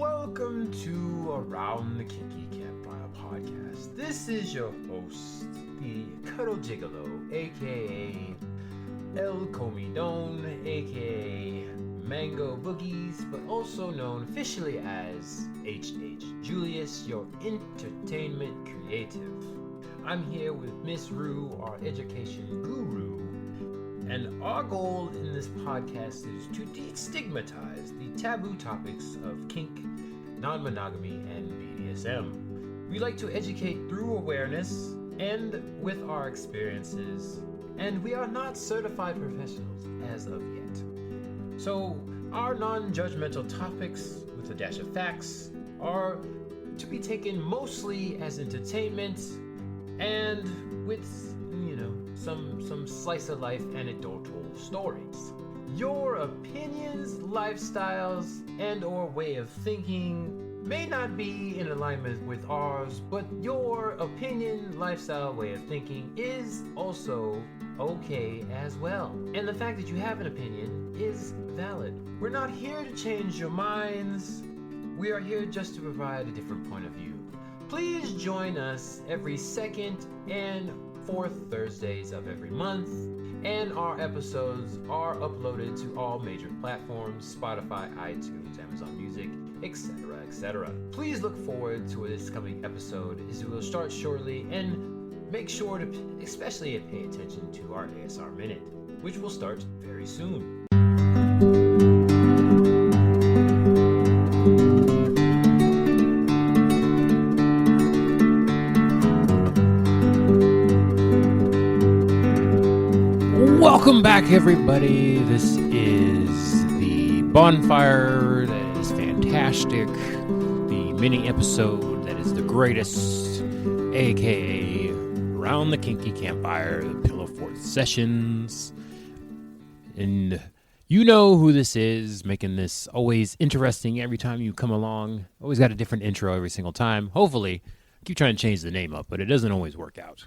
Welcome to Around the Kinky Campfire podcast. This is your host, the Cuddle Gigolo, aka El Comidon, aka Mango Boogies, but also known officially as H.H. Julius, your entertainment creative. I'm here with Miss Rue, our education guru, and our goal in this podcast is to destigmatize the taboo topics of kink, non-monogamy, and BDSM. We like to educate through awareness and with our experiences, and we are not certified professionals as of yet. So our non-judgmental topics, with a dash of facts, are to be taken mostly as entertainment and with, some slice of life anecdotal stories. Your opinions, lifestyles, and or way of thinking may not be in alignment with ours, but your opinion, lifestyle, way of thinking is also okay as well. And the fact that you have an opinion is valid. We're not here to change your minds. We are here just to provide a different point of view. Please join us every second and fourth Thursdays of every month, and our episodes are uploaded to all major platforms: Spotify, iTunes, Amazon Music, etc., etc. Please look forward to this coming episode, as we will start shortly, and make sure to especially pay attention to our ASR Minute, which will start very soon. Welcome back, everybody. This is the bonfire that is fantastic, the mini episode that is the greatest, aka Around the Kinky Campfire, the Pillow Fort Sessions. And you know who this is, making this always interesting every time you come along. Always got a different intro every single time. Hopefully, I keep trying to change the name up, but it doesn't always work out.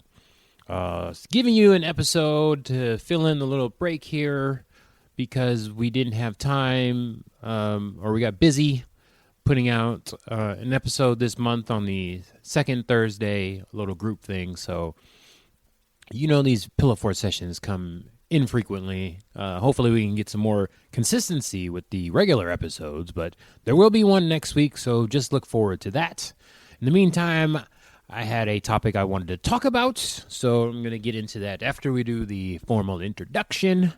Giving you an episode to fill in the little break here because we didn't have time or we got busy putting out an episode this month on the second Thursday, a little group thing. So, these Pillow Fort sessions come infrequently. Hopefully we can get some more consistency with the regular episodes, but there will be one next week, so just look forward to that. In the meantime, I had a topic I wanted to talk about, so I'm going to get into that after we do the formal introduction.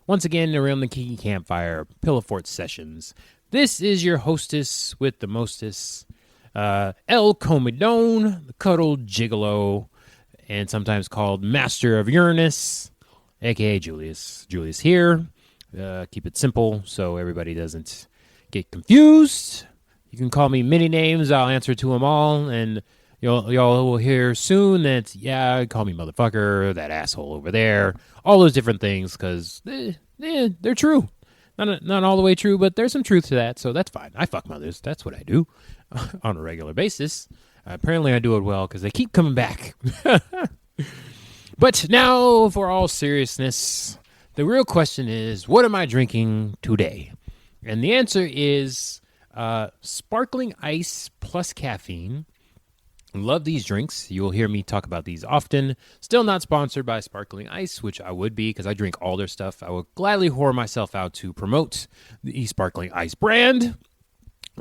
Once again, Around the Kinky Campfire, Pillow Fort Sessions. This is your hostess with the mostest, El Comidon, the Cuddle Gigolo, and sometimes called Master of Uranus, a.k.a. Julius. Julius here. Keep it simple so everybody doesn't get confused. You can call me many names. I'll answer to them all, and y'all will hear soon that, call me motherfucker, that asshole over there, all those different things, because they're true. Not all the way true, but there's some truth to that, so that's fine. I fuck mothers. That's what I do on a regular basis. Apparently I do it well, because they keep coming back. But now, for all seriousness, the real question is, what am I drinking today? And the answer is sparkling ice plus caffeine. Love these drinks. You will hear me talk about these often. Still not sponsored by Sparkling Ice, which I would be because I drink all their stuff. I would gladly whore myself out to promote the Sparkling Ice brand.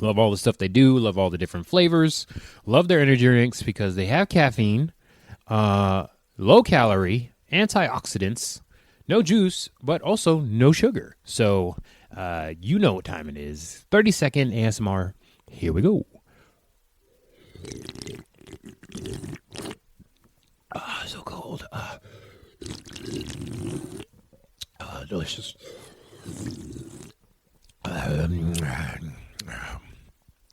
Love all the stuff they do. Love all the different flavors. Love their energy drinks because they have caffeine, low calorie, antioxidants, no juice, but also no sugar. So you know what time it is. 30-second ASMR. Here we go. So cold. Delicious.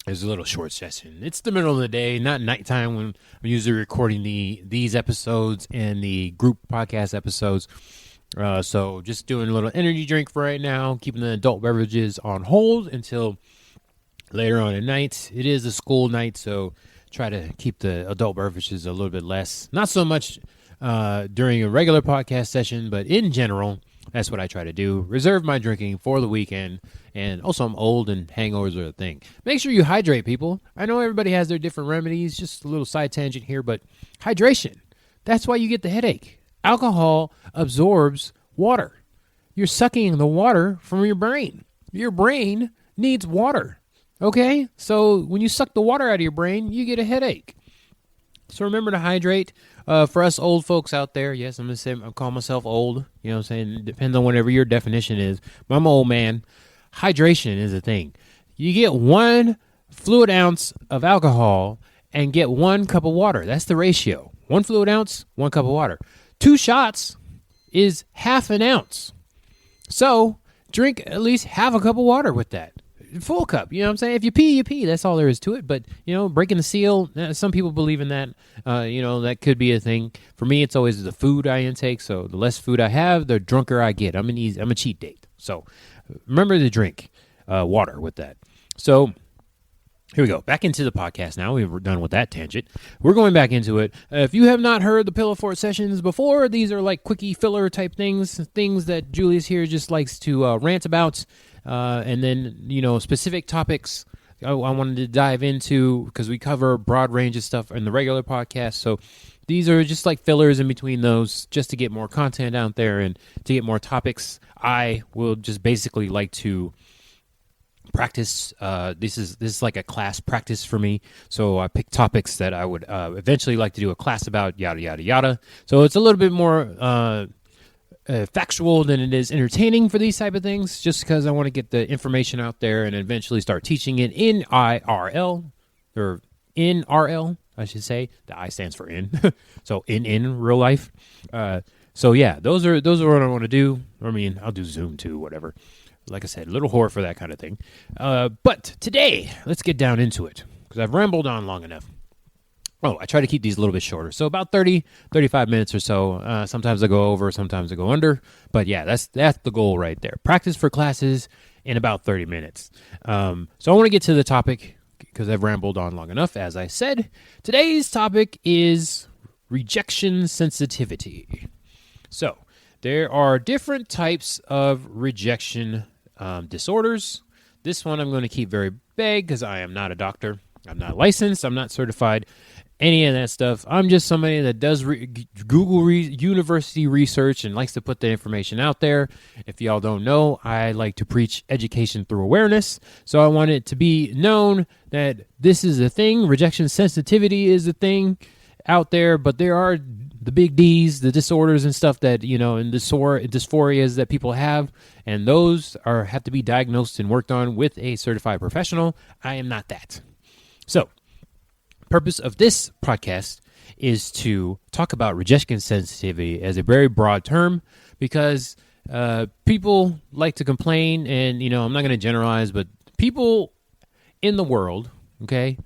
It's a little short session. It's the middle of the day, not nighttime when I'm usually recording these episodes and the group podcast episodes. So just doing a little energy drink for right now, keeping the adult beverages on hold until later on at night. It is a school night, so try to keep the adult beverages a little bit less. Not so much during a regular podcast session, but in general, That's what I try to do. Reserve my drinking for the weekend. And also, I'm old and hangovers are a thing. Make sure you hydrate, people. I know everybody has their different remedies. Just a little side tangent here, but hydration. That's why you get the headache. Alcohol absorbs water. You're sucking the water from your brain. Your brain needs water. Okay? So when you suck the water out of your brain, you get a headache. So remember to hydrate. For us old folks out there, yes, I'm going to say I call myself old. You know what I'm saying? It depends on whatever your definition is. But I'm an old man. Hydration is a thing. You get 1 fluid ounce of alcohol and get 1 cup of water. That's the ratio. 1 fluid ounce, 1 cup of water. 2 shots is half an ounce. So drink at least half a cup of water with that. Full cup, you know what I'm saying? If you pee, you pee. That's all there is to it. But, breaking the seal, some people believe in that. That could be a thing. For me, it's always the food I intake. So the less food I have, the drunker I get. I'm a cheat date. So remember to drink water with that. So here we go. Back into the podcast now. We're done with that tangent. We're going back into it. If you have not heard the Pillow Fort sessions before, these are like quickie filler type things that Julius here just likes to rant about. And then, specific topics I wanted to dive into because we cover a broad range of stuff in the regular podcast. So these are just like fillers in between those just to get more content out there and to get more topics. I will just basically like to practice. This is like a class practice for me. So I pick topics that I would eventually like to do a class about, yada, yada, yada. So it's a little bit more factual than it is entertaining for these type of things, just because I want to get the information out there and eventually start teaching it in IRL, or in RL, I should say. The I stands for in. So in real life. So yeah, those are what I want to do. I mean, I'll do Zoom too, whatever. Like I said, a little whore for that kind of thing. But today, let's get down into it, because I've rambled on long enough. Oh, I try to keep these a little bit shorter. So about 30, 35 minutes or so. Sometimes I go over, sometimes I go under. But yeah, that's the goal right there. Practice for classes in about 30 minutes. So I want to get to the topic because I've rambled on long enough. As I said, today's topic is rejection sensitivity. So there are different types of rejection disorders. This one I'm going to keep very vague because I am not a doctor. I'm not licensed. I'm not certified. Any of that stuff. I'm just somebody that does Google university research and likes to put the information out there. If y'all don't know, I like to preach education through awareness. So I want it to be known that this is a thing. Rejection sensitivity is a thing out there, but there are the big D's, the disorders and stuff that, and dysphorias that people have, and those have to be diagnosed and worked on with a certified professional. I am not that. So, purpose of this podcast is to talk about rejection sensitivity as a very broad term, because people like to complain, and I'm not going to generalize, but people in the world, okay,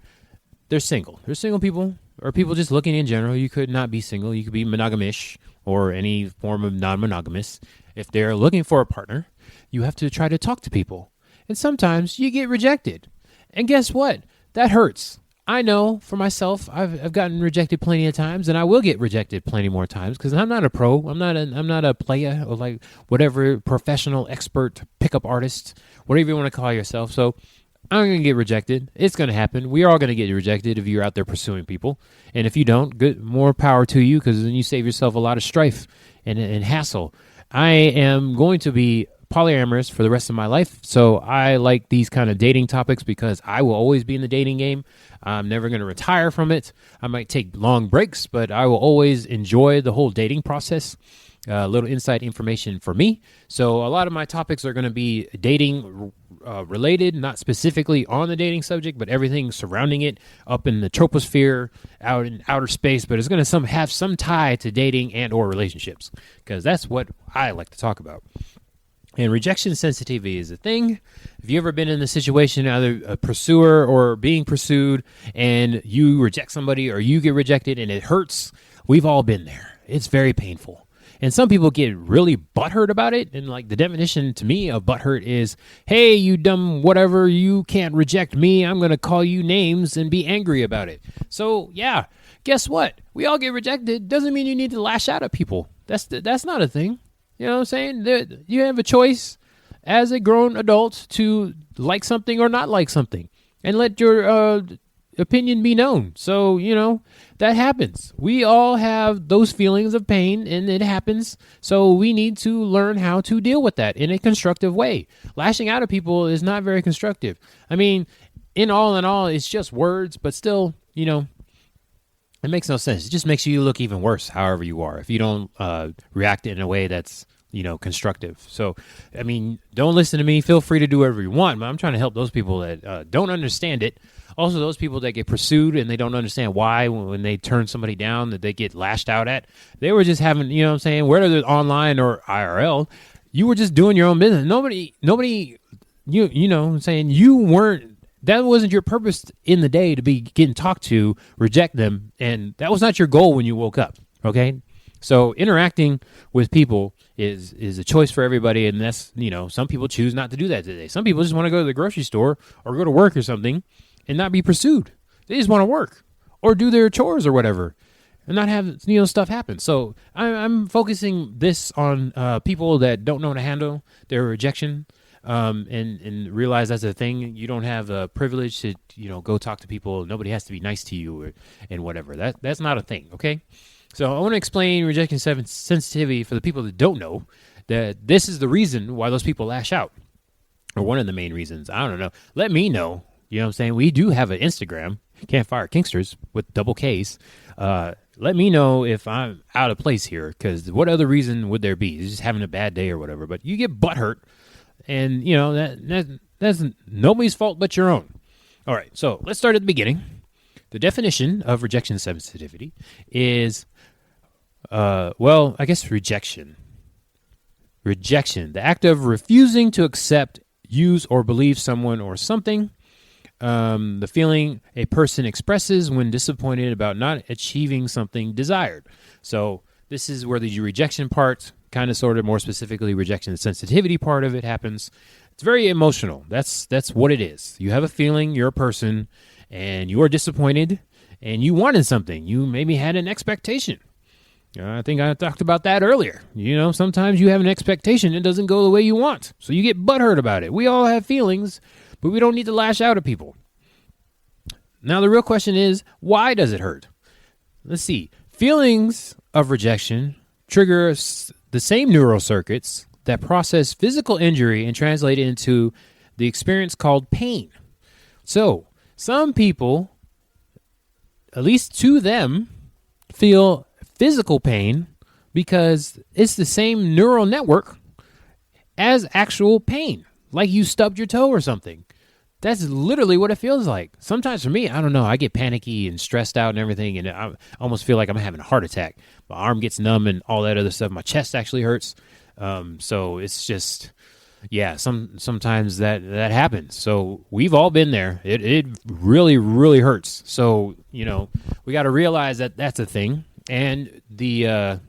they're single. They're single people, or people just looking in general. You could not be single. You could be monogamish or any form of non-monogamous. If they're looking for a partner, you have to try to talk to people, and sometimes you get rejected. And guess what? That hurts. I know for myself, I've gotten rejected plenty of times, and I will get rejected plenty more times because I'm not a pro. I'm not a player, or like whatever professional expert pickup artist, whatever you want to call yourself. So I'm going to get rejected. It's going to happen. We are all going to get rejected if you're out there pursuing people. And if you don't, good, more power to you, because then you save yourself a lot of strife and hassle. I am going to be polyamorous for the rest of my life, so I like these kind of dating topics because I will always be in the dating game. I'm never going to retire from it. I might take long breaks, but I will always enjoy the whole dating process. A little inside information for me. So a lot of my topics are going to be dating related, not specifically on the dating subject, but everything surrounding it, up in the troposphere, out in outer space, but it's going to have some tie to dating and or relationships, because that's what I like to talk about. And rejection sensitivity is a thing. Have you ever been in the situation, either a pursuer or being pursued, and you reject somebody or you get rejected and it hurts? We've all been there. It's very painful. And some people get really butthurt about it. And like the definition to me of butthurt is, hey, you dumb whatever, you can't reject me. I'm going to call you names and be angry about it. So yeah, guess what? We all get rejected. Doesn't mean you need to lash out at people. That's not a thing. You know what I'm saying? You have a choice as a grown adult to like something or not like something, and let your opinion be known. So, that happens. We all have those feelings of pain, and it happens. So we need to learn how to deal with that in a constructive way. Lashing out at people is not very constructive. I mean, in all, it's just words, but still, it makes no sense. It just makes you look even worse, however you are, if you don't react in a way that's, constructive. So, I mean, don't listen to me. Feel free to do whatever you want, but I'm trying to help those people that don't understand it. Also, those people that get pursued and they don't understand why when they turn somebody down that they get lashed out at. They were just having, what I'm saying, whether it's online or IRL, you were just doing your own business. Nobody, what I'm saying, you weren't, that wasn't your purpose in the day to be getting talked to, reject them, and that was not your goal when you woke up, okay? So interacting with people is a choice for everybody, and that's, some people choose not to do that today. Some people just want to go to the grocery store or go to work or something and not be pursued. They just want to work or do their chores or whatever and not have, stuff happen. So I'm focusing this on people that don't know how to handle their rejection, and realize that's a thing. You don't have a privilege to, go talk to people. Nobody has to be nice to you and whatever. That's not a thing, okay? So I want to explain rejection sensitivity for the people that don't know that this is the reason why those people lash out, or one of the main reasons. I don't know. Let me know. You know what I'm saying? We do have an Instagram, Campfire Kinksters with double Ks. Let me know if I'm out of place here, because what other reason would there be? It's just having a bad day or whatever. But you get butthurt, and that's nobody's fault but your own. All right, so let's start at the beginning. The definition of rejection sensitivity is, I guess rejection. Rejection, the act of refusing to accept, use, or believe someone or something. The feeling a person expresses when disappointed about not achieving something desired. So this is where the rejection part, kind of sort of more specifically rejection sensitivity part of it happens. It's very emotional. That's what it is. You have a feeling, you're a person, and you are disappointed, and you wanted something. You maybe had an expectation. I think I talked about that earlier. Sometimes you have an expectation, it doesn't go the way you want. So you get butthurt about it. We all have feelings, but we don't need to lash out at people. Now, the real question is, why does it hurt? Let's see. Feelings of rejection trigger the same neural circuits that process physical injury and translate it into the experience called pain. So, some people, at least to them, feel physical pain because it's the same neural network as actual pain, like you stubbed your toe or something. That's literally what it feels like. Sometimes for me, I don't know, I get panicky and stressed out and everything, and I almost feel like I'm having a heart attack. My arm gets numb and all that other stuff. My chest actually hurts. So it's just, sometimes that happens. So we've all been there. It really, really hurts. So, we got to realize that that's a thing. And the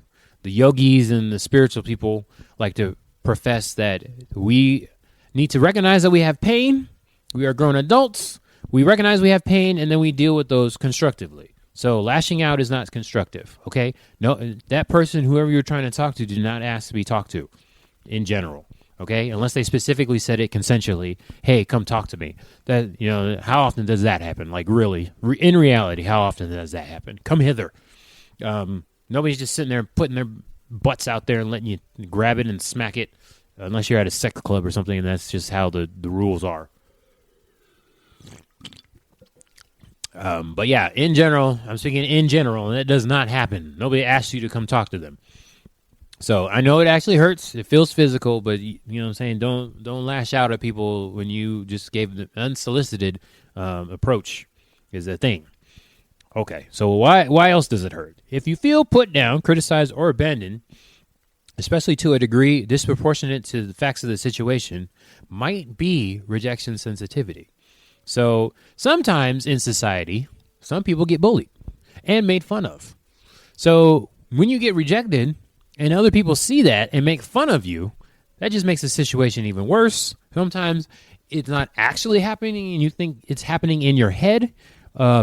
yogis and the spiritual people like to profess that we need to recognize that we have pain. We are grown adults. We recognize we have pain, and then we deal with those constructively. So lashing out is not constructive, okay? No, that person, whoever you're trying to talk to, do not ask to be talked to in general, okay? Unless they specifically said it consensually, hey, come talk to me. That, how often does that happen? Like, really, in reality, how often does that happen? Come hither. Nobody's just sitting there putting their butts out there and letting you grab it and smack it, unless you're at a sex club or something, and that's just how the rules are. But yeah, in general, I'm speaking in general, and that does not happen. Nobody asks you to come talk to them. So I know it actually hurts. It feels physical, but you know what I'm saying? Don't lash out at people when you just gave the unsolicited approach is a thing. Okay, so why else does it hurt? If you feel put down, criticized, or abandoned, especially to a degree disproportionate to the facts of the situation, might be rejection sensitivity. So sometimes in society, some people get bullied and made fun of. So when you get rejected and other people see that and make fun of you, that just makes the situation even worse. Sometimes it's not actually happening and you think it's happening in your head.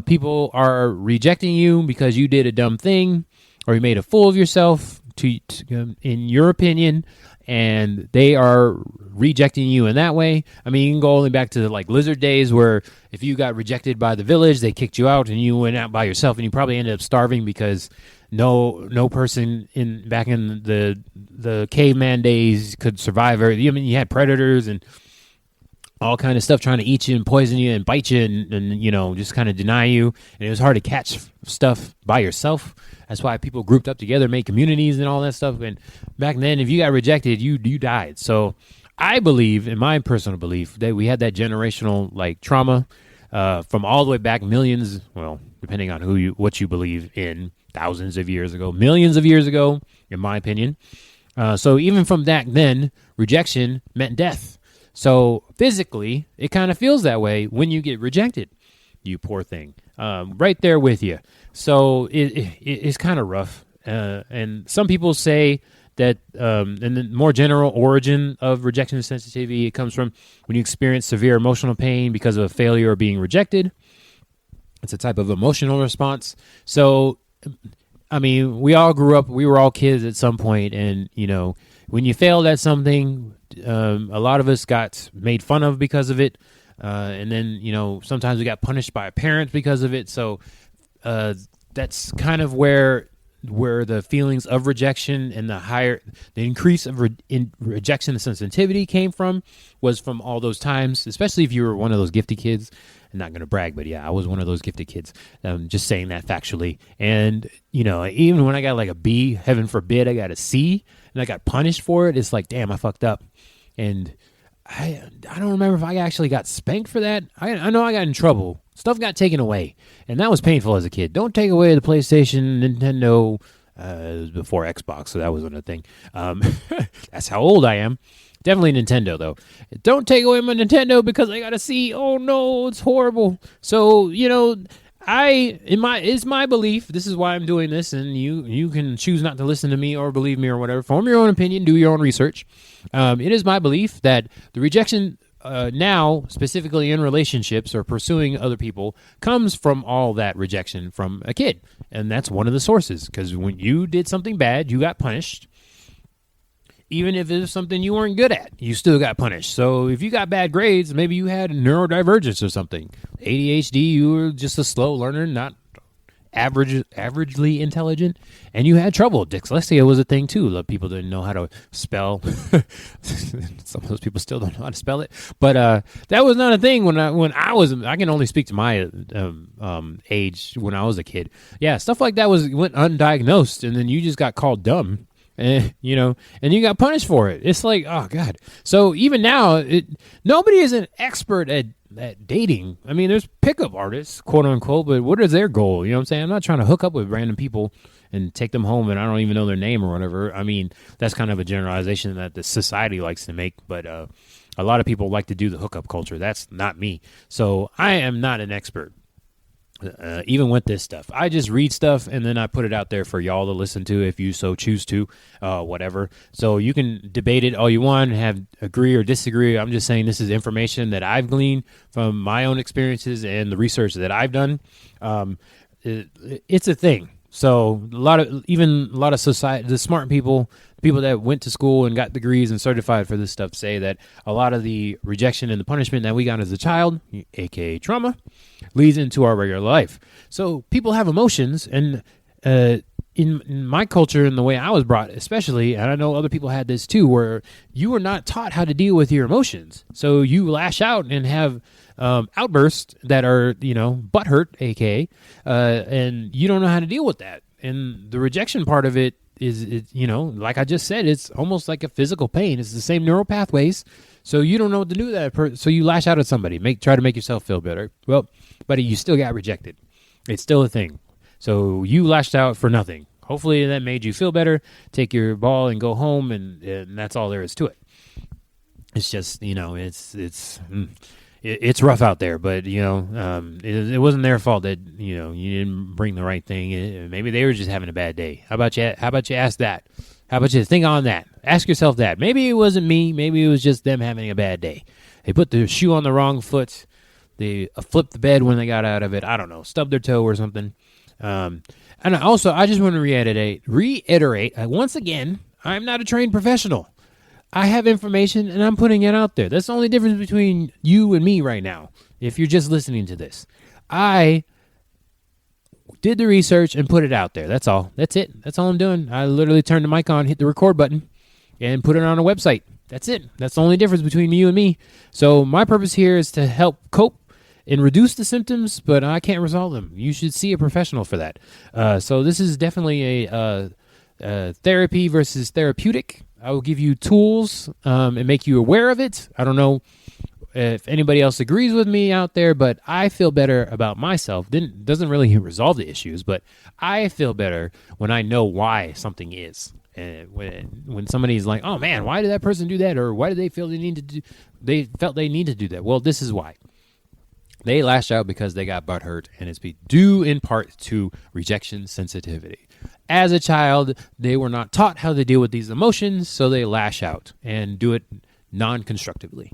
People are rejecting you because you did a dumb thing or you made a fool of yourself in your opinion, and they are rejecting you in that way. I mean, you can go only back to like lizard days, where if you got rejected by the village, they kicked you out and you went out by yourself, and you probably ended up starving because no person back in the caveman days could survive. I mean, you had predators and all kind of stuff trying to eat you and poison you and bite you and just kind of deny you. And it was hard to catch stuff by yourself. That's why people grouped up together, made communities and all that stuff. And back then, if you got rejected, you died. So I believe, in my personal belief, that we had that generational like trauma from all the way back millions, well, depending on what you believe in, thousands of years ago, millions of years ago, in my opinion. So even from back then, rejection meant death. So physically, it kind of feels that way when you get rejected, you poor thing. Right there with you. So it's kind of rough. And some people say that in the more general origin of rejection sensitivity, it comes from when you experience severe emotional pain because of a failure or being rejected. It's a type of emotional response. So, I mean, we all grew up, we were all kids at some point, and, when you failed at something, a lot of us got made fun of because of it, and then, sometimes we got punished by our parents because of it, so that's kind of where the feelings of rejection and the increase of rejection sensitivity came from, was from all those times, especially if you were one of those gifted kids. I'm not going to brag, but yeah, I was one of those gifted kids. Just saying that factually. And, even when I got like a B, heaven forbid, I got a C and I got punished for it, it's like, damn, I fucked up. And I don't remember if I actually got spanked for that. I know I got in trouble. Stuff got taken away, and that was painful as a kid. Don't take away the PlayStation, Nintendo. It was before Xbox, so that wasn't a thing. That's how old I am. Definitely Nintendo, though. Don't take away my Nintendo because I got to see. Oh no, it's horrible. So it's my belief. This is why I'm doing this, and you can choose not to listen to me or believe me or whatever. Form your own opinion. Do your own research. It is my belief that the rejection now, specifically in relationships or pursuing other people, comes from all that rejection from a kid, and that's one of the sources. Because when you did something bad, you got punished. Even if it was something you weren't good at, you still got punished. So if you got bad grades, maybe you had neurodivergence or something. ADHD, you were just a slow learner, not averagely intelligent, and you had trouble. Dyslexia was a thing too. A lot of people didn't know how to spell. Some of those people still don't know how to spell it. But that was not a thing when I was. I can only speak to my age when I was a kid. Yeah, stuff like that went undiagnosed, and then you just got called dumb. And you got punished for it. It's like, oh God. So even now, nobody is an expert at dating. I mean, there's pickup artists, quote unquote, but what is their goal? You know what I'm saying? I'm not trying to hook up with random people and take them home and I don't even know their name or whatever. I mean, that's kind of a generalization that the society likes to make, but a lot of people like to do the hookup culture. That's not me. So I am not an expert. Even with this stuff, I just read stuff and then I put it out there for y'all to listen to if you so choose to, whatever. So you can debate it all you want, agree or disagree. I'm just saying this is information that I've gleaned from my own experiences and the research that I've done. It's a thing. So a lot of society, the smart people that went to school and got degrees and certified for this stuff, say that a lot of the rejection and the punishment that we got as a child, aka trauma, leads into our regular life. So people have emotions, and in my culture and the way I was brought, especially, and I know other people had this too, where you were not taught how to deal with your emotions. So you lash out and have outbursts that are, butthurt, aka, and you don't know how to deal with that. And the rejection part of it is, like I just said, it's almost like a physical pain. It's the same neural pathways. So you don't know what to do with that. So you lash out at somebody, try to make yourself feel better. Well, buddy, you still got rejected. It's still a thing. So you lashed out for nothing. Hopefully that made you feel better. Take your ball and go home, and that's all there is to it. It's just, it's rough out there, but it wasn't their fault that you didn't bring the right thing. Maybe they were just having a bad day. How about you ask that? How about you think on that? Ask yourself that. Maybe it wasn't me. Maybe it was just them having a bad day. They put the shoe on the wrong foot. They flipped the bed when they got out of it. I don't know. Stubbed their toe or something. And also, I just want to reiterate once again, I'm not a trained professional. I have information and I'm putting it out there. That's the only difference between you and me right now. If you're just listening to this, I did the research and put it out there. That's all. That's it. That's all I'm doing. I literally turned the mic on, hit the record button, and put it on a website. That's it. That's the only difference between you and me. So my purpose here is to help cope and reduce the symptoms, but I can't resolve them. You should see a professional for that. So this is definitely a therapy versus therapeutic. I will give you tools and make you aware of it. I don't know if anybody else agrees with me out there, but I feel better about myself. Doesn't really resolve the issues, but I feel better when I know why something is. And when somebody's like, "Oh man, why did that person do that?" or "Why did they feel they felt they need to do that?" Well, this is why. They lash out because they got butthurt, and it's due in part to rejection sensitivity. As a child, they were not taught how to deal with these emotions, so they lash out and do it non-constructively.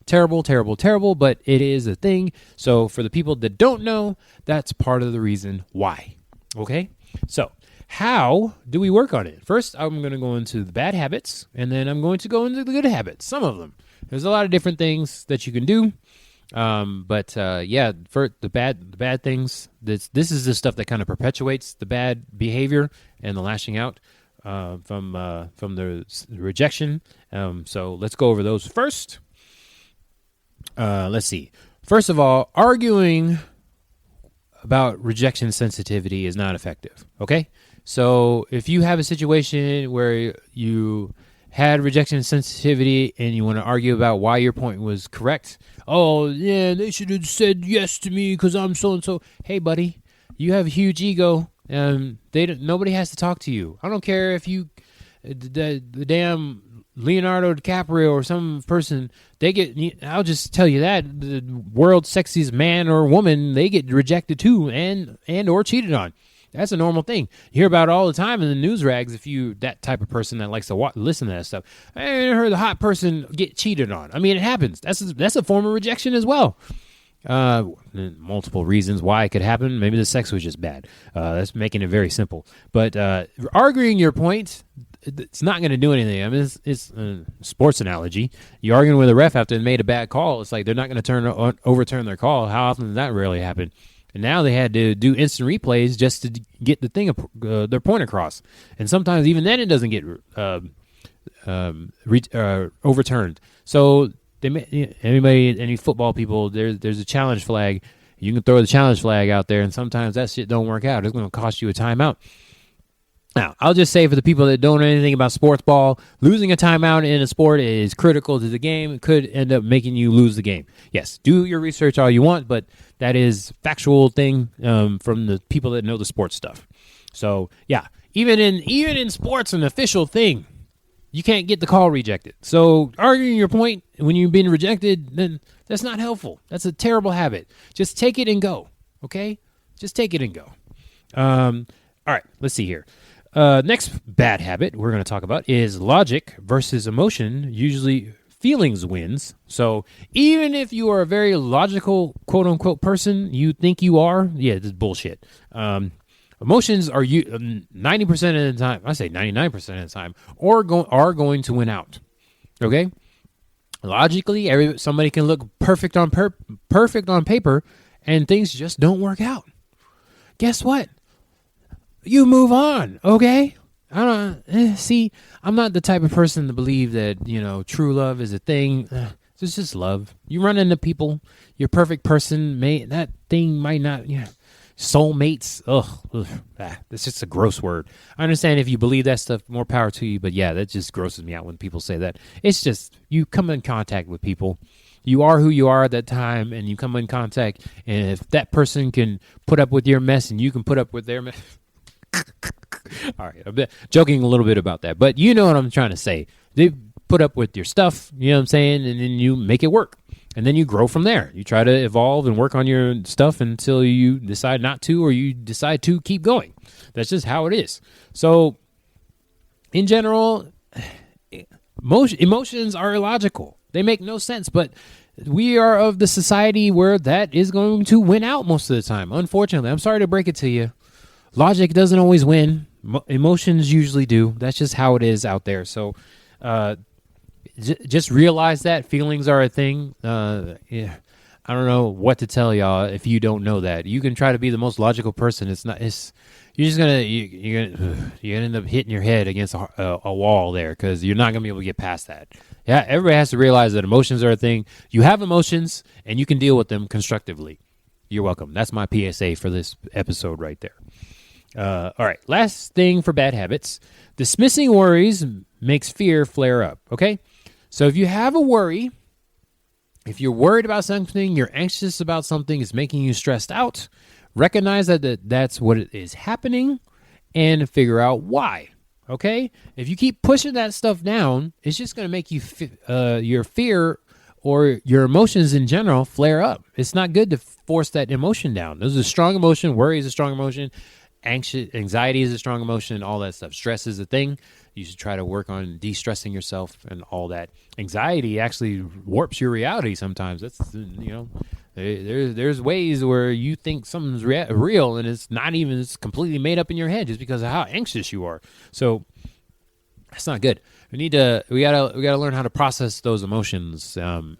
Terrible, terrible, terrible, but it is a thing. So for the people that don't know, that's part of the reason why. Okay? So how do we work on it? First, I'm going to go into the bad habits, and then I'm going to go into the good habits, some of them. There's a lot of different things that you can do. For the bad things, this is the stuff that kind of perpetuates the bad behavior and the lashing out from the rejection. So let's go over those first. Let's see. First of all, arguing about rejection sensitivity is not effective. Okay, so if you have a situation where you had rejection sensitivity and you want to argue about why your point was correct. "Oh, yeah, they should have said yes to me because I'm so-and-so." Hey, buddy, you have a huge ego. Nobody has to talk to you. I don't care if you, the damn Leonardo DiCaprio or some person, I'll just tell you that, the world's sexiest man or woman, they get rejected too and or cheated on. That's a normal thing. You hear about it all the time in the news rags if you that type of person that likes to listen to that stuff. I heard the hot person get cheated on. I mean, it happens. That's a form of rejection as well. Multiple reasons why it could happen. Maybe the sex was just bad. That's making it very simple. But arguing your point, it's not going to do anything. I mean, it's a sports analogy. You're arguing with a ref after they made a bad call. It's like they're not going to overturn their call. How often does that really happen? And now they had to do instant replays just to get the thing, their point across. And sometimes even then it doesn't get overturned. So any football people, there's a challenge flag. You can throw the challenge flag out there, and sometimes that shit don't work out. It's going to cost you a timeout. Now, I'll just say for the people that don't know anything about sports ball, losing a timeout in a sport is critical to the game. It could end up making you lose the game. Yes, do your research all you want, but that is factual thing from the people that know the sports stuff. So, yeah, even in sports, an official thing, you can't get the call rejected. So, arguing your point when you've been rejected, then that's not helpful. That's a terrible habit. Just take it and go, okay? Just take it and go. All right, let's see here. Next bad habit we're going to talk about is logic versus emotion. Usually feelings wins. So even if you are a very logical, quote unquote, person, you think you are, yeah, this is bullshit. Emotions are 90% of the time, I say 99% of the time, are going to win out. Okay? Logically, somebody can look perfect on paper, and things just don't work out. Guess what? You move on, okay? I'm not the type of person to believe that, true love is a thing. It's just love. You run into people, your perfect person, that thing might not, soulmates. That's just a gross word. I understand if you believe that stuff, more power to you, but yeah, that just grosses me out when people say that. It's just, you come in contact with people. You are who you are at that time, and you come in contact, and if that person can put up with your mess and you can put up with their mess. All right, I'm joking a little bit about that, but you know what I'm trying to say. They put up with your stuff, you know what I'm saying, and then you make it work, and then you grow from there. You try to evolve and work on your stuff until you decide not to, or you decide to keep going. That's just how it is. So, in general, emotions are illogical. They make no sense, but we are of the society where that is going to win out most of the time. Unfortunately, I'm sorry to break it to you. Logic doesn't always win. Emotions usually do. That's just how it is out there. So just realize that feelings are a thing. Yeah. I don't know what to tell y'all if you don't know that. You can try to be the most logical person. It's not. You're just you're gonna end up hitting your head against a wall there because you're not gonna be able to get past that. Yeah, everybody has to realize that emotions are a thing. You have emotions and you can deal with them constructively. You're welcome. That's my PSA for this episode right there. All right, last thing for bad habits. Dismissing worries makes fear flare up, okay? So if you have a worry, if you're worried about something, you're anxious about something, it's making you stressed out, recognize that that's what is happening and figure out why, okay? If you keep pushing that stuff down, it's just going to make you your fear or your emotions in general flare up. It's not good to force that emotion down. This is a strong emotion. Worry is a strong emotion. Anxiety is a strong emotion. All that stuff. Stress is a thing. You should try to work on de-stressing yourself and all that. Anxiety actually warps your reality sometimes. That's, there's ways where you think something's real and it's not even, it's completely made up in your head just because of how anxious you are. So that's not good. We gotta learn how to process those emotions.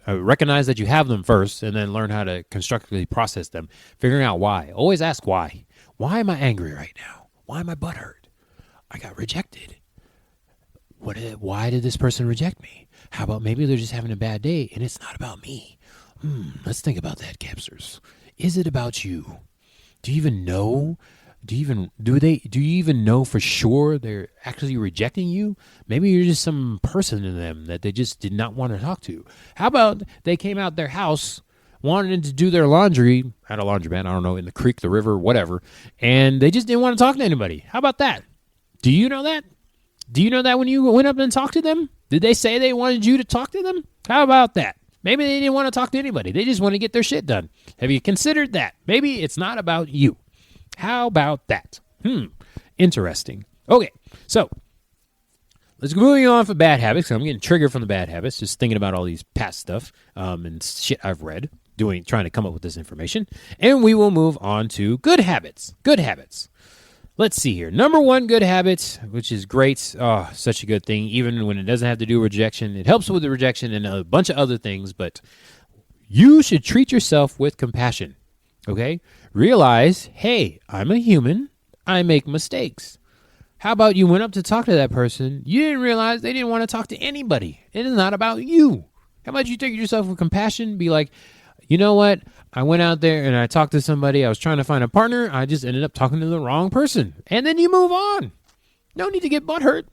Recognize that you have them first, and then learn how to constructively process them. Figuring out why. Always ask why. Why am I angry right now? Why am I butthurt? I got rejected. Why did this person reject me? How about maybe they're just having a bad day and it's not about me? Let's think about that, Capsters. Is it about you? Do you even know? Do you even know for sure they're actually rejecting you? Maybe you're just some person in them that they just did not want to talk to. How about they came out their house, wanted to do their laundry at a laundromat, I don't know, in the creek, the river, whatever, and they just didn't want to talk to anybody. How about that? Do you know that? Do you know that when you went up and talked to them? Did they say they wanted you to talk to them? How about that? Maybe they didn't want to talk to anybody. They just want to get their shit done. Have you considered that? Maybe it's not about you. How about that? Interesting. Okay, so let's go moving on for bad habits. I'm getting triggered from the bad habits, just thinking about all these past stuff and shit I've read, trying to come up with this information. And we will move on to good habits. Good habits. Let's see here. Number one good habit, which is great. Oh, such a good thing, even when it doesn't have to do with rejection. It helps with the rejection and a bunch of other things, but you should treat yourself with compassion. Okay? Realize, hey, I'm a human. I make mistakes. How about you went up to talk to that person? You didn't realize they didn't want to talk to anybody. It is not about you. How about you take yourself with compassion? Be like, you know what? I went out there and I talked to somebody. I was trying to find a partner. I just ended up talking to the wrong person. And then you move on. No need to get butthurt.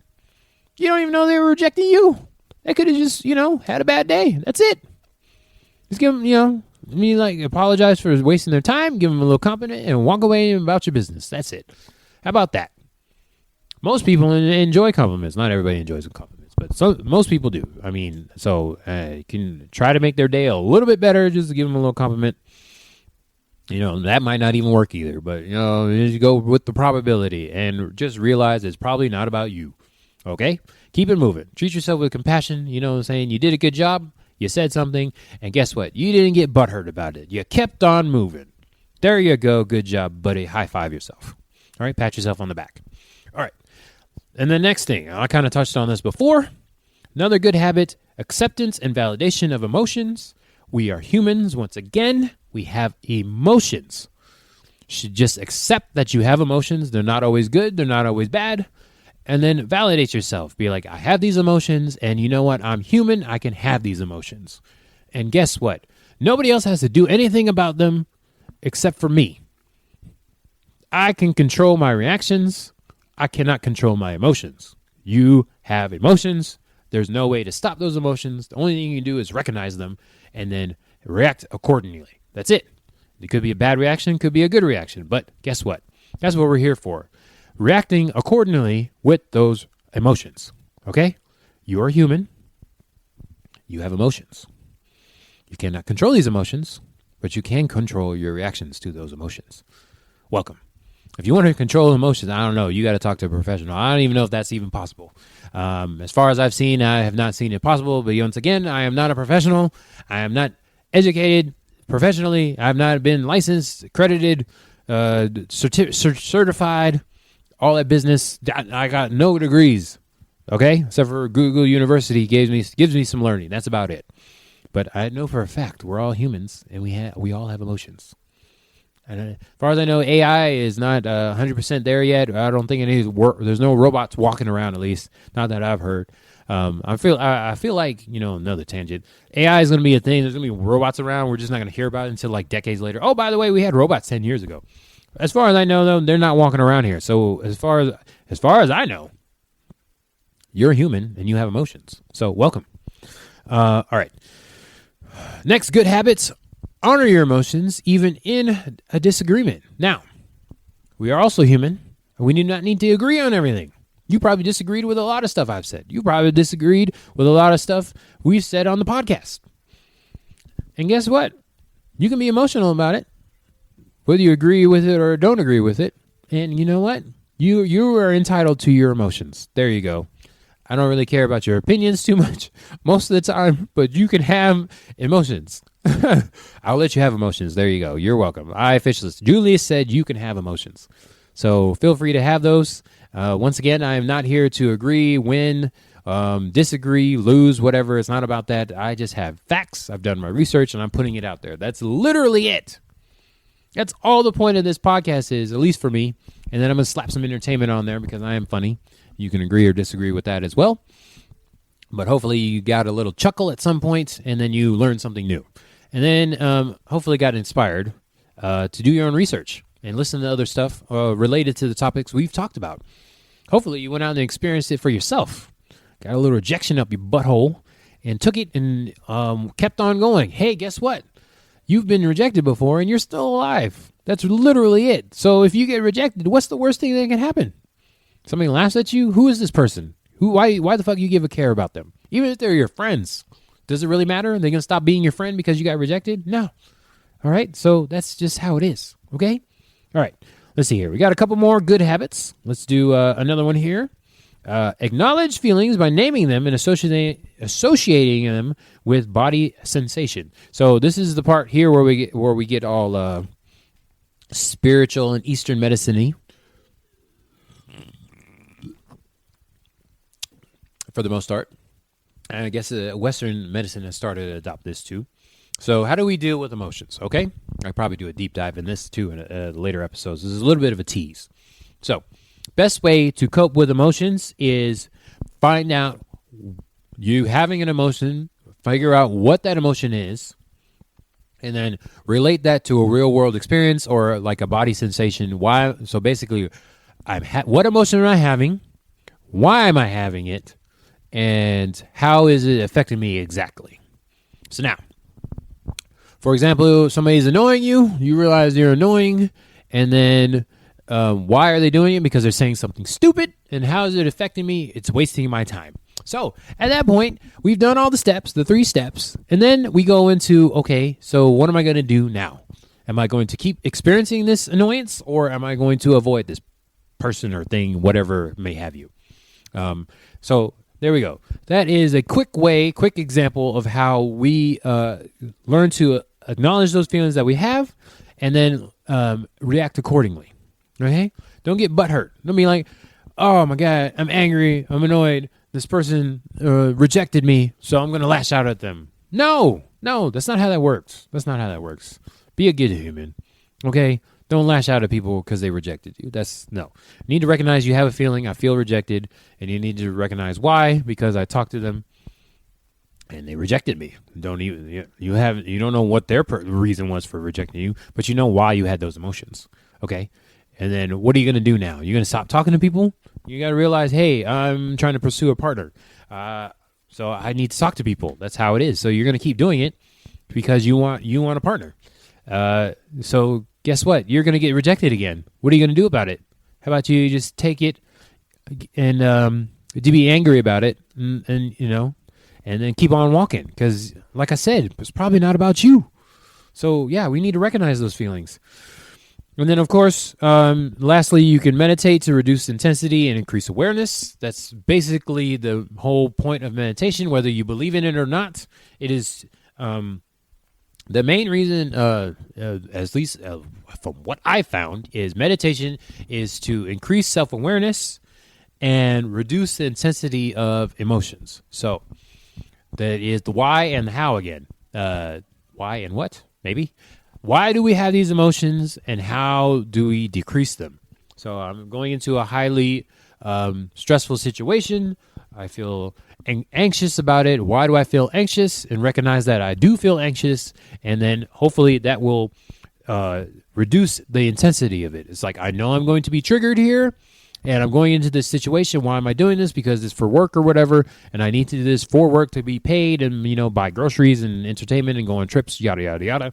You don't even know they were rejecting you. They could have just, had a bad day. That's it. Just give them, apologize for wasting their time, give them a little compliment, and walk away about your business. That's it. How about that? Most people enjoy compliments. Not everybody enjoys compliments, but most people do. I mean, so you can try to make their day a little bit better just to give them a little compliment. That might not even work either, but, you go with the probability and just realize it's probably not about you. Okay? Keep it moving. Treat yourself with compassion. You know what I'm saying? You did a good job. You said something, and guess what? You didn't get butthurt about it. You kept on moving. There you go. Good job, buddy. High five yourself. All right, pat yourself on the back. All right. And the next thing, I kind of touched on this before. Another good habit, acceptance and validation of emotions. We are humans. Once again, we have emotions. You should just accept that you have emotions. They're not always good. They're not always bad. And then validate yourself. Be like, I have these emotions, and you know what? I'm human. I can have these emotions. And guess what? Nobody else has to do anything about them except for me. I can control my reactions. I cannot control my emotions. You have emotions. There's no way to stop those emotions. The only thing you can do is recognize them and then react accordingly. That's it. It could be a bad reaction, could be a good reaction. But guess what? That's what we're here for. Reacting accordingly with those emotions. Okay? You are human. You have emotions. You cannot control these emotions, but you can control your reactions to those emotions. Welcome. If you want to control emotions, I don't know. You got to talk to a professional. I don't even know if that's even possible. As far as I've seen, I have not seen it possible. But once again, I am not a professional. I am not educated professionally. I've not been licensed, accredited, certified, all that business. I got no degrees, okay? Except for Google University gives me some learning. That's about it. But I know for a fact we're all humans, and we all have emotions. And as far as I know, AI is not 100% there yet. I don't think there's no robots walking around, at least not that I've heard. I feel like, another tangent. AI is going to be a thing. There's going to be robots around. We're just not going to hear about it until like decades later. Oh, by the way, we had robots 10 years ago. As far as I know, though, they're not walking around here. So as far as I know, you're a human and you have emotions. So welcome. All right. Next, good habits. Honor your emotions, even in a disagreement. Now, we are also human, and we do not need to agree on everything. You probably disagreed with a lot of stuff I've said. You probably disagreed with a lot of stuff we've said on the podcast. And guess what? You can be emotional about it, whether you agree with it or don't agree with it. And you know what? You are entitled to your emotions. There you go. I don't really care about your opinions too much most of the time, but you can have emotions. I'll let you have emotions. There you go. You're welcome. Julius said you can have emotions. So feel free to have those. Once again, I am not here to agree, win, disagree, lose, whatever. It's not about that. I just have facts. I've done my research, and I'm putting it out there. That's literally it. That's all the point of this podcast is, at least for me. And then I'm going to slap some entertainment on there because I am funny. You can agree or disagree with that as well. But hopefully you got a little chuckle at some point, and then you learned something new. And then hopefully got inspired to do your own research and listen to other stuff related to the topics we've talked about. Hopefully you went out and experienced it for yourself. Got a little rejection up your butthole and took it and kept on going. Hey, guess what? You've been rejected before and you're still alive. That's literally it. So if you get rejected, what's the worst thing that can happen? Somebody laughs at you? Who is this person? Why the fuck you give a care about them? Even if they're your friends. Does it really matter? Are they going to stop being your friend because you got rejected? No. All right. So that's just how it is. Okay. All right. Let's see here. We got a couple more good habits. Let's do another one here. Acknowledge feelings by naming them and associating them with body sensation. So this is the part here where we get all spiritual and Eastern medicine-y. For the most part. And I guess Western medicine has started to adopt this too. So how do we deal with emotions? Okay. I'll probably do a deep dive in this too in later episodes. This is a little bit of a tease. So best way to cope with emotions is find out you having an emotion, figure out what that emotion is, and then relate that to a real world experience or like a body sensation. Why? So basically, what emotion am I having? Why am I having it? And how is it affecting me exactly? So now, for example, somebody's annoying you. You realize they're annoying. And then why are they doing it? Because they're saying something stupid. And how is it affecting me? It's wasting my time. So at that point, we've done all the steps, the 3 steps. And then we go into, okay, so what am I going to do now? Am I going to keep experiencing this annoyance? Or am I going to avoid this person or thing, whatever may have you? So there we go. That is a quick example of how we learn to acknowledge those feelings that we have and then react accordingly. Okay? Don't get butthurt. Don't be like, oh my God, I'm angry, I'm annoyed. This person rejected me, so I'm going to lash out at them. No, that's not how that works. Be a good human. Okay? Don't lash out at people because they rejected you. No. You need to recognize you have a feeling. I feel rejected, and you need to recognize why. Because I talked to them, and they rejected me. You don't know what their reason was for rejecting you, but you know why you had those emotions. Okay, and then what are you going to do now? You're going to stop talking to people. You got to realize, hey, I'm trying to pursue a partner, so I need to talk to people. That's how it is. So you're going to keep doing it because you want a partner. So guess what? You're going to get rejected again. What are you going to do about it? How about you just take it and to be angry about it and then keep on walking? Because like I said, it's probably not about you. So yeah, we need to recognize those feelings. And then of course, lastly, you can meditate to reduce intensity and increase awareness. That's basically the whole point of meditation, whether you believe in it or not. It is The main reason, at least from what I found, is meditation is to increase self-awareness and reduce the intensity of emotions. So that is the why and the how again. Why and what? Maybe. Why do we have these emotions and how do we decrease them? So I'm going into a highly stressful situation. I feel anxious about it. Why do I feel anxious? And recognize that I do feel anxious. And then hopefully that will reduce the intensity of it. It's like, I know I'm going to be triggered here. And I'm going into this situation. Why am I doing this? Because it's for work or whatever. And I need to do this for work to be paid and, buy groceries and entertainment and go on trips, yada, yada, yada.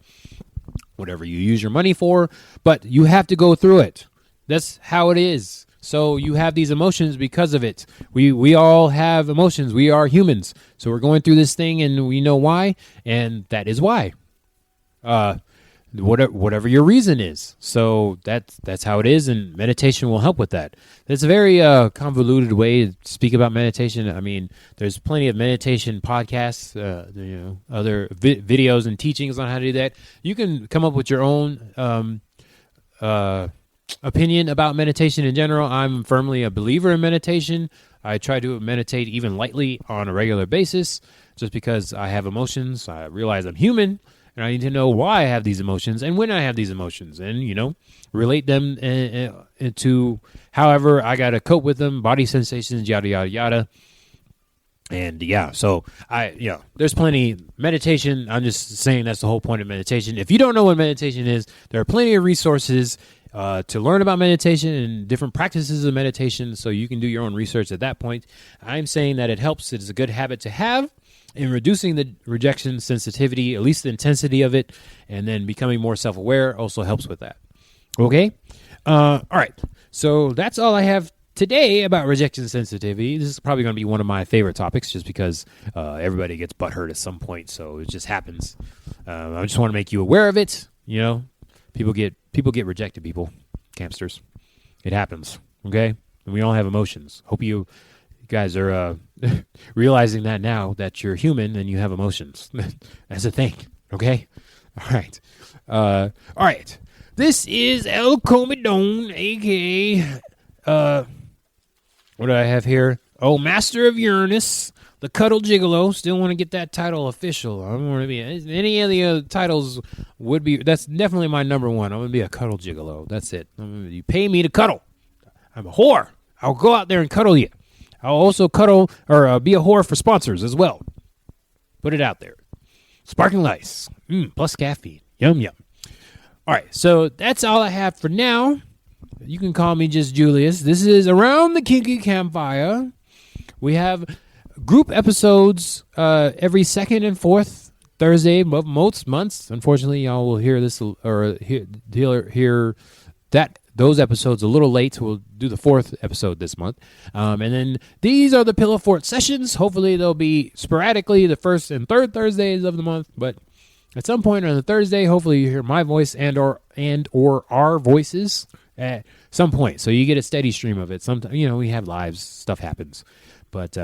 Whatever you use your money for. But you have to go through it. That's how it is. So you have these emotions because of it. We all have emotions. We are humans. So we're going through this thing and we know why. And that is why. Whatever your reason is. So that's how it is, and meditation will help with that. It's a very convoluted way to speak about meditation. I mean, there's plenty of meditation podcasts, other videos and teachings on how to do that. You can come up with your own opinion about meditation in general. I'm firmly a believer in meditation. I try to meditate even lightly on a regular basis just because I have emotions. I realize I'm human. And I need to know why I have these emotions and when I have these emotions and, relate them to however I got to cope with them, body sensations, yada, yada, yada. And so there's plenty meditation. I'm just saying that's the whole point of meditation. If you don't know what meditation is, there are plenty of resources to learn about meditation and different practices of meditation. So you can do your own research at that point. I'm saying that it helps. It is a good habit to have. In reducing the rejection sensitivity, at least the intensity of it, and then becoming more self-aware also helps with that. Okay? All right. So that's all I have today about rejection sensitivity. This is probably going to be one of my favorite topics just because everybody gets butthurt at some point, so it just happens. I just want to make you aware of it. People get rejected, campsters. It happens, okay? And we all have emotions. Hope you guys are realizing that now that you're human and you have emotions. That's a thing, okay? All right. This is El Comedon, a.k.a. What do I have here? Oh, Master of Uranus, the Cuddle Gigolo. Still want to get that title official. I don't want to be any of the other titles would be. That's definitely my number one. I'm gonna be a Cuddle Gigolo. That's it. You pay me to cuddle. I'm a whore. I'll go out there and cuddle you. I'll also cuddle or be a whore for sponsors as well. Put it out there. Sparkling ice. Plus caffeine. Yum, yum. All right, so that's all I have for now. You can call me just Julius. This is Around the Kinky Campfire. We have group episodes every second and fourth Thursday of most months. Unfortunately, y'all will hear this or hear that those episodes a little late. We'll do the fourth episode this month. And then these are the Pillow Fort sessions. Hopefully they'll be sporadically the first and third Thursdays of the month. But at some point on the Thursday, hopefully you hear my voice and or our voices at some point. So you get a steady stream of it. Sometimes, we have lives. Stuff happens. But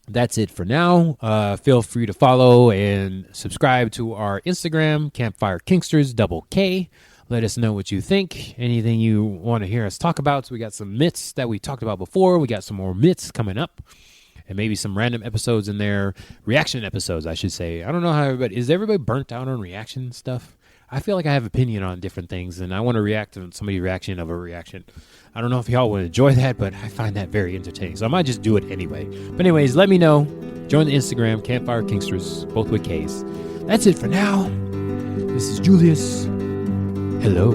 that's it for now. Feel free to follow and subscribe to our Instagram, Campfire Kinksters, _K. Let us know what you think. Anything you want to hear us talk about. So we got some myths that we talked about before. We got some more myths coming up. And maybe some random episodes in there. Reaction episodes, I should say. I don't know how everybody... Is everybody burnt out on reaction stuff? I feel like I have opinion on different things. And I want to react to somebody's reaction of a reaction. I don't know if y'all would enjoy that, but I find that very entertaining. So I might just do it anyway. But anyways, let me know. Join the Instagram, Campfire Kinksters, both with Ks. That's it for now. This is Julius. Hello.